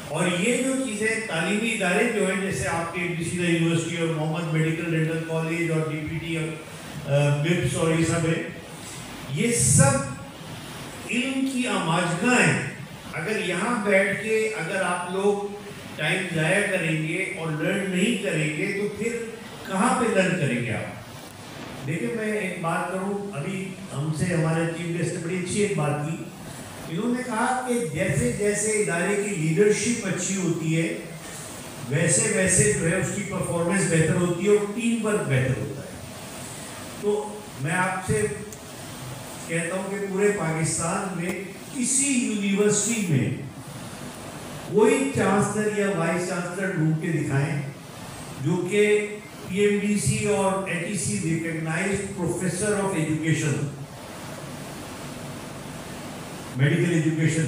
اور یہ جو چیزیں تعلیمی ادارے جو ہیں جیسے آپ کے سیدھا یونیورسٹی اور محمد میڈیکل ڈینٹل کالج اور ڈی پی ٹی اور بپس اور یہ سب ہے، یہ سب علم کی آماجگاہ ہیں. اگر یہاں بیٹھ کے اگر آپ لوگ ٹائم ضائع کریں گے اور لرن نہیں کریں گے تو پھر کہاں پہ لرن کریں گے آپ؟ دیکھیں میں ایک بات کروں، ابھی ہم سے ہمارے چیف گیسٹ نے بڑی اچھی ایک بات کی. انہوں نے کہا کہ جیسے جیسے ادارے کی لیڈرشپ اچھی ہوتی ہے ویسے ویسے جو ہے اس کی پرفارمنس بہتر ہوتی ہے اور ٹیم ورک بہتر ہوتا ہے. تو میں آپ سے کہتا ہوں کہ پورے پاکستان میں کسی یونیورسٹی میں کوئی چانسلر یا وائس چانسلر ڈھونڈ کے دکھائیں جو کہ پی ایم ڈی سی اور A T C recognised professor of education, medical education.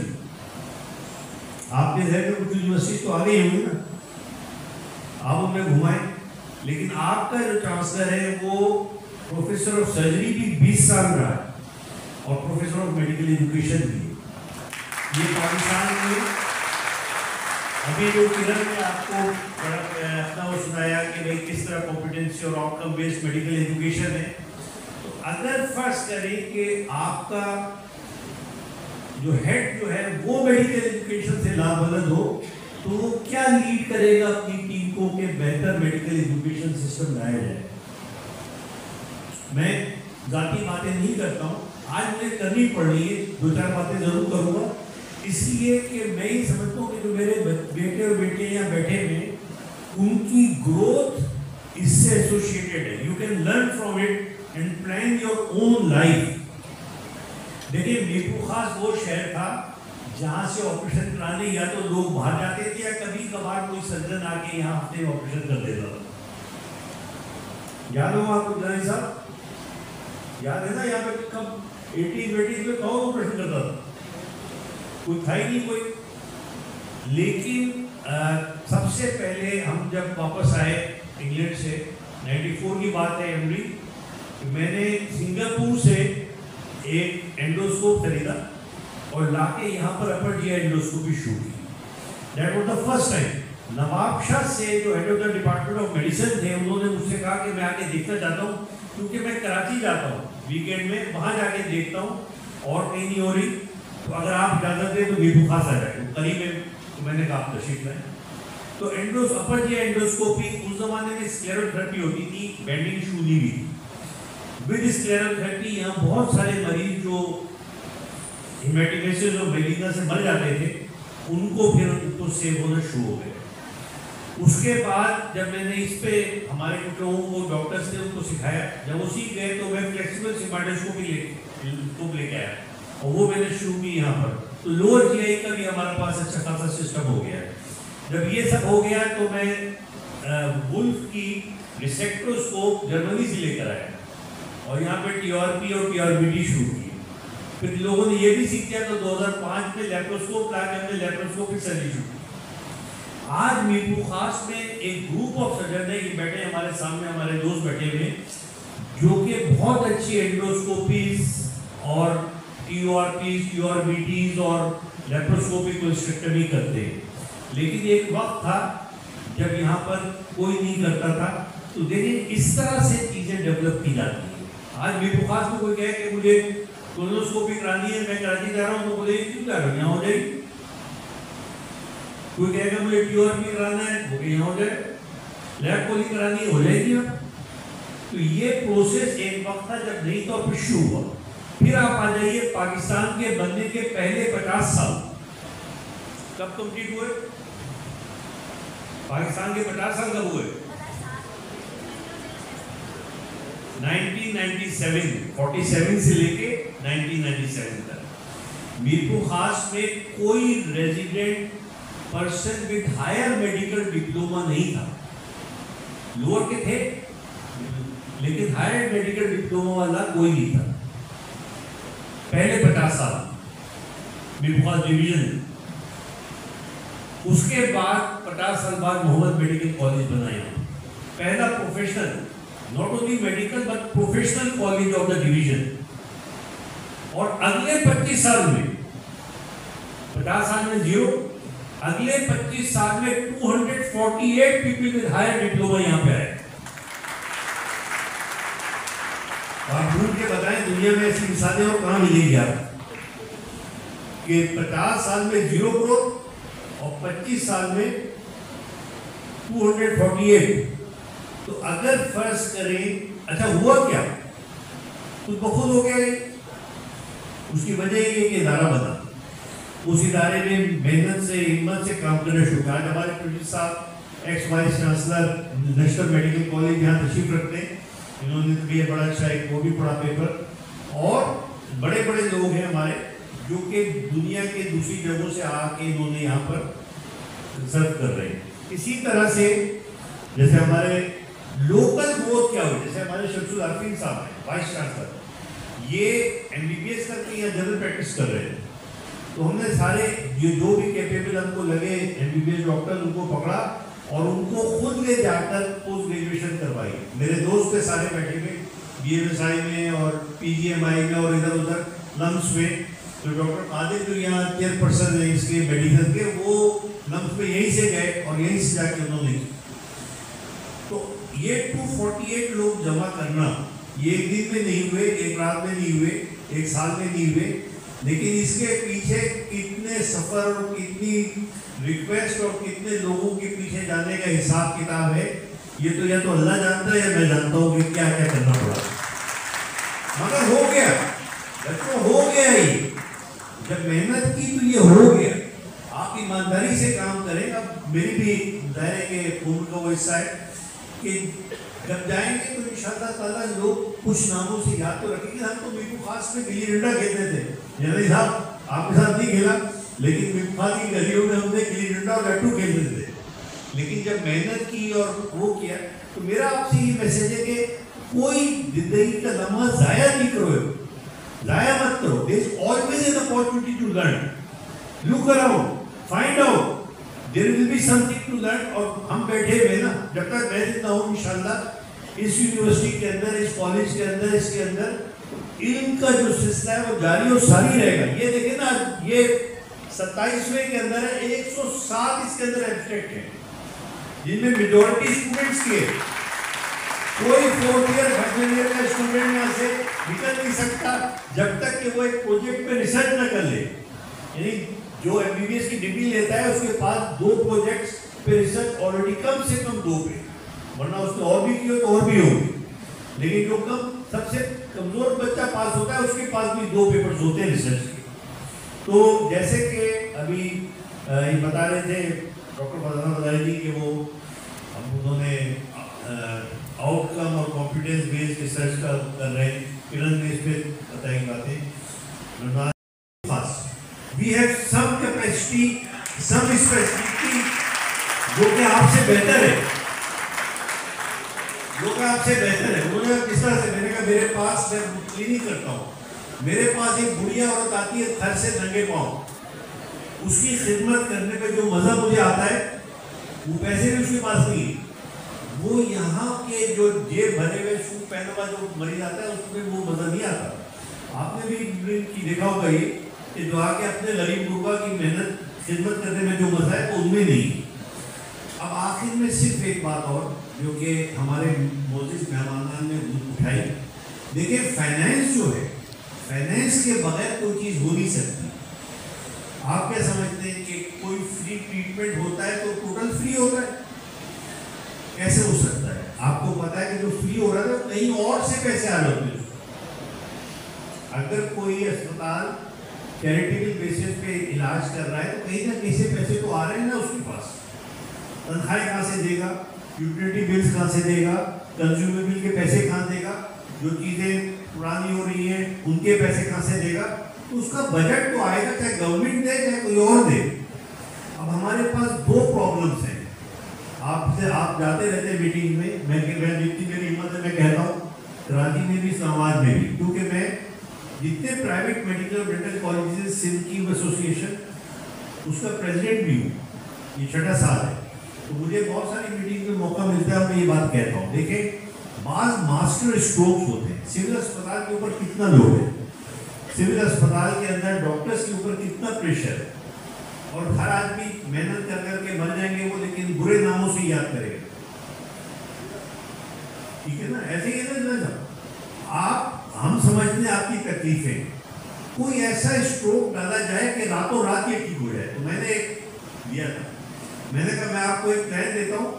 آپ کے ذہن میں کچھ یونیورسٹی تو آ گئی ہوں گی نا، آپ ان میں گھمائیں، لیکن آپ کا جو چانسلر ہے وہ پروفیسر آف سرجری بھی 20 سال رہا ہے اور پروفیسر آف میڈیکل ایجوکیشن بھی ہے. یہ پاکستان میں ابھی جو کرن نے آپ کو اپنا وہ سنایا کہ بھائی کس طرح کمپیٹنسی اور آؤٹ کم بیسڈ میڈیکل ایجوکیشن ہے. تو اگر فرض کریں کہ آپ کا جو ہیڈ جو ہے وہ میڈیکل ایجوکیشن سے لابلد ہو تو وہ کیا لیڈ کرے گا اپنی ٹیم کو کہ بہتر میڈیکل ایجوکیشن سسٹم لایا جائے. میں ذاتی باتیں نہیں کرتا ہوں، آج مجھے کرنی پڑ رہی ہے، 2-4 باتیں ضرور کروں گا، اس لیے کہ میں ہی سمجھتا ہوں کہ جو میرے بیٹے اور بیٹیاں یہاں بیٹھے ہوئے ان کی گروتھ اس سے ایسوسیٹیڈ ہے. You can learn from it and plan your own life. دیکھیے میرپور خاص وہ شہر تھا جہاں سے آپریشن کرانے یا تو لوگ باہر جاتے تھے یا کبھی کبھار کوئی سرجن آ کے یہاں ہفتے میں آپریشن کر دیتا تھا. یاد ہو آپ کو جنرل صاحب، یاد ہے نا یہاں پہ کب 80s میں کون آپریشن کرتا تھا؟ کوئی تھا ہی نہیں کوئی. لیکن سب سے پہلے ہم جب واپس آئے انگلینڈ سے 94 کی بات ہے امری، میں نے سنگاپور سے ایک اینڈوسکوپ خریدا اور لا کے یہاں پر اپر جی اینڈوسکوپی شروع کی. That was the first time. Nawabshah سے جو head of the department of medicine تھے انہوں نے مجھ سے کہا کہ میں آ کے دیکھنا چاہتا ہوں کیونکہ میں کراچی جاتا ہوں ویکینڈ میں، وہاں جا کے دیکھتا ہوں اور کہیں نہیں ہو رہی، تو اگر آپ اجازت دیں تو میرپور خاص آ جائے قریب ہے. تو میں نے کہا آپ تشریف لائیں. تو اپر جی اینڈوسکوپی اس زمانے میں اسکلیرو تھراپی ہوتی تھی، بینڈنگ شونی بھی تھی. ود اسکلیرو تھراپی یہاں بہت سارے مریض جو ہیمیٹومیسس اور میلینا سے مر جاتے تھے ان کو پھر ان کو سیو ہونا شروع ہو گئے. اس کے بعد جب میں نے اس پہ ہمارے کچھ لوگوں کو ڈاکٹرس نے ان کو سکھایا، جب وہ سیکھ گئے تو میں فلیکسیبل سیماٹوسکوپی لے کے آیا اور وہ میں نے شروع کی یہاں پر. تو لوور جی آئی کا بھی ہمارے پاس اچھا خاصا سسٹم ہو گیا ہے. جب یہ سب ہو گیا تو میں وولف کی ریسیکٹروسکوپ جرمنی سے لے کر آیا اور یہاں پہ ٹی آر پی اور ٹی آر بی ڈی شروع کی. پھر لوگوں نے یہ بھی سیکھ کیا تو 2005 میں لیپروسکوپ لا کے ہم نے لیپروسکوپک سرجری شروع کی. آج میرپور خاص میں ایک گروپ آف سرجن ہے، یہ بیٹھے ہمارے سامنے ہمارے دوست بیٹھے ہوئے جو کہ بہت اچھی اینڈوسکوپیز اور T R Ps, T R B Ts اور لیپروسکوپک کنسٹرکٹومی کرتے ہیں. لیکن ایک وقت تھا جب یہاں پر کوئی نہیں کرتا تھا. تو دیکھیں اس طرح سے چیزیں ڈیولپ کی جاتی ہیں. آج میرپور خاص میں کوئی کہے کہ مجھے کولونوسکوپی کرانی ہے، میں کراچی جا رہا ہوں، تو بولے کیوں کر رہے ہیں، یہاں ہو جائے گی. کوئی کہے گا مجھے ٹی آر پی کرانا ہے، وہ بھی یہاں ہو جائے. لیب کولی کرانی ہے، ہو جائے گی. تو یہ پروسیس ایک وقت تھا جب نہیں تو پھر شروع ہوا. پھر آپ آ جائیے پاکستان کے بننے کے پہلے 50 سال کب کمپلیٹ ہوئے؟ پاکستان کے 50 سال کب ہوئے؟ 1997 47 سے لے کے 1997 تک. میرپور خاص میں کوئی resident person with higher medical diploma نہیں تھا. لوور کے تھے لیکن ہائر میڈیکل ڈپلوما والا کوئی نہیں تھا پہلے 50 سال میرپور خاص ڈویژن. اس کے بعد 50 سال بعد محمد میڈیکل کالج بنایا، پہلا professional not only medical but professional college of the division. اور اگلے 25 سال میں 50 سال میں 0 अगले 25 साल में 248 पीपल विद हायर डिप्लोमा यहाँ पे आए। आप ढूंढ के बताएं दुनिया में ऐसी मिसालें और कहाँ मिलेगी आप कि 50 साल में 0 ग्रोथ और 25 साल में 248। तो अगर फर्ज करें, अच्छा हुआ क्या, तो बहुत हो गया। उसकी वजह ये कि इदारा बना, उस इदारे में मेहनत से हिम्मत से काम करना शुरू किया। आज हमारे प्रोफेसर साहब x vice chancellor national medical college यहाँ तशरीफ रखते हैं, इन्होंने तो भी बड़ा अच्छा एक वो भी पढ़ा पेपर। और बड़े बड़े लोग हैं हमारे जो कि दुनिया के दूसरी जगहों से आके इन्होंने यहाँ पर सर्व कर रहे हैं। इसी तरह से जैसे हमारे लोकल ग्रोथ क्या हुई, जैसे हमारे शमसुल आरफीन साहब हैं वाइस चांसलर, ये MBBS करके या जनरल प्रैक्टिस कर रहे हैं। तो हमने सारे जो भी कैपेबल हमको लगे MBBS डॉक्टर उनको पकड़ा और उनको खुद ले जाकर पोस्ट ग्रेजुएशन करवाई। मेरे दोस्त थे सारे बैठे हुए BMSI में और PGMI में और इधर उधर लम्स में। तो डॉक्टर आदित्य जो यहाँ चेयरपर्सन है इसके मेडिकल के, वो लम्स में यहीं से गए और यहीं से जाके उन्होंने। तो ये 248 लोग जमा करना ये एक दिन में नहीं हुए, एक रात में नहीं हुए, एक साल में नहीं हुए, लेकिन इसके पीछे कितने सफर और कितनी रिक्वेस्ट और कितने लोगों के पीछे जाने का हिसाब किताब है, ये तो या तो अल्लाह जानता है या मैं जानता हूँ कि क्या क्या करना पड़ा। मगर हो गया बच्चों, हो गया ही। जब मेहनत की तो ये हो गया। आप ईमानदारी से काम करें। अब मेरी भी दायरे के पूर्ण का वो हिस्सा है कि जब जाएंगे तो इंशाअल्लाह ताला लोग कुछ नामों से याद तो रखेंगे। हम तो मीठू खास में गिल्ली डंडा खेलते थे, जनरल साहब आपके साथ नहीं खेला, लेकिन मीठू खास की गलियों में हमने गिल्ली डंडा और लट्टू खेलते थे। लेकिन जब मेहनत की और वो किया, तो मेरा आपसे ये मैसेज है कि कोई जिंदगी का लम्हा जाया नहीं करो, जाया मत करो। There is always an opportunity to learn. Look around, find out, there will be something to learn. और हम बैठे हुए ना, जब तक मैं जिंदा हूँ इंशाअल्लाह इस यूनिवर्सिटी के अंदर, इस कॉलेज के अंदर, इसके अंदर इल्म का जो सिलसिला है वो जारी और सारी रहेगा। ये देखें ना, ये 27वें के अंदर है, 107 इसके अंदर एब्स्ट्रैक्ट है जिनमें मेजॉरिटी स्टूडेंट्स के। कोई 4th ईयर 5th ईयर का स्टूडेंट यहाँ से निकल नहीं सकता जब तक कि वो एक प्रोजेक्ट पे रिसर्च न कर ले। यानी जो MBBS की डिग्री लेता है उसके पास 2 प्रोजेक्ट्स पे रिसर्च ऑलरेडी कम से कम 2 पे, वरना उसने और भी किया तो और भी होगी। लेकिन जो कम सबसे कमजोर बच्चा पास होता है उसके पास भी 2 पेपर्स होते हैं रिसर्च के। तो जैसे कि अभी ये बता रहे थे डॉक्टर फरजाना बता रही थी कि वो हम उन्होंने आउटकम और कॉम्पिटेंस बेस्ड रिसर्च का कर रहे हैं। किरण ने इस पर बताई बातें। We have some capacity, some specificity जो कि आपसे बेहतर है, जो कि आपसे बेहतर है। उन्होंने किस तरह से, मैंने कहा मेरे पास, मैं क्लिनिक करता हूँ, मेरे पास एक बुढ़िया औरत आती है घर से नंगे पाँव, उसकी खिदमत करने पे जो मज़ा मुझे आता है वो पैसे भी उसके पास नहीं है। वो यहाँ के जो जेब भरे हुए सूट पहने हुआ जो मरीज आता है उसमें वो मज़ा नहीं आता। आपने भी देखा होगा ये कि जो आके अपने गरीब गुरबा की मेहनत खिदमत करने में जो मज़ा है वो उनमें नहीं। अब आखिर में सिर्फ एक बात और जो कि हमारे मोजिज़ मेहमान ने उठाई, देखिए फाइनेंस जो है, फाइनेंस के बगैर कोई चीज़ हो नहीं सकती। आप क्या समझते हैं कि कोई फ्री ट्रीटमेंट होता है तो टोटल फ्री होता है? कैसे हो सकता है? आपको पता है कि जो फ्री हो रहा है तो कहीं और से पैसे आ रहे होते हैं। अगर कोई अस्पताल चैरिटेबल बेसिस पे इलाज कर रहा है तो कहीं ना कहीं से पैसे तो आ रहे हैं ना उसके पास। तनख्वाहें कहाँ से देगा, यूटिलिटी बिल्स कहाँ से देगा, कंज्यूमेबल के पैसे कहाँ देगा, जो चीज़ें पुरानी हो रही हैं उनके पैसे कहाँ से देगा, तो उसका बजट तो आएगा, चाहे गवर्नमेंट दे चाहे कोई और दे। अब हमारे पास 2 प्रॉब्लम्स हैं। आपसे आप जाते रहते हैं मीटिंग में, मैं जितनी मेरी हिम्मत है मैं कहता हूँ, कराची में भी, इस्लामाबाद में भी, क्योंकि मैं जितने प्राइवेट मेडिकल और डेंटल कॉलेजेस सिंध की एसोसिएशन उसका प्रेसिडेंट भी हूँ, ये 6ठा साल है, तो मुझे बहुत सारी मीटिंग में मौका मिलता है। मैं ये बात कहता हूँ, देखें बाज़ मास्टर स्ट्रोक्स होते हैं। सिविल अस्पताल के ऊपर कितना लोड है, सिविल अस्पताल के अंदर डॉक्टर्स के ऊपर कितना प्रेशर है, और हर आदमी मेहनत कर करके बन जाएंगे वो, लेकिन बुरे नामों से याद करेगा। ठीक है ना, ऐसे ही है ना। आप, हम समझते हैं आपकी तकलीफें, कोई ऐसा स्ट्रोक डाला जाए कि रातों रात ये ठीक हो जाए। तो मैंने एक दिया था, मैंने कहा मैं आपको एक प्लान देता हूँ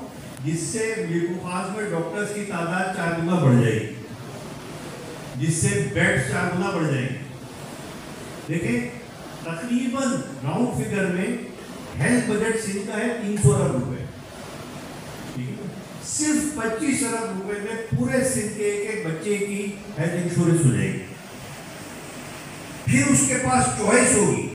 जिससे लिकोखास में डॉक्टर्स की तादाद 4 गुना बढ़ जाएगी, जिससे बेड्स 4 गुना बढ़ जाएंगे। देखें, तकरीबन राउंड फिगर में हेल्थ बजट सिंध का है 300 अरब रुपए। ठीक है, सिर्फ 25 अरब रुपए में पूरे सिंध के एक एक बच्चे की हेल्थ इंश्योरेंस हो जाएगी। फिर उसके पास चॉइस होगी।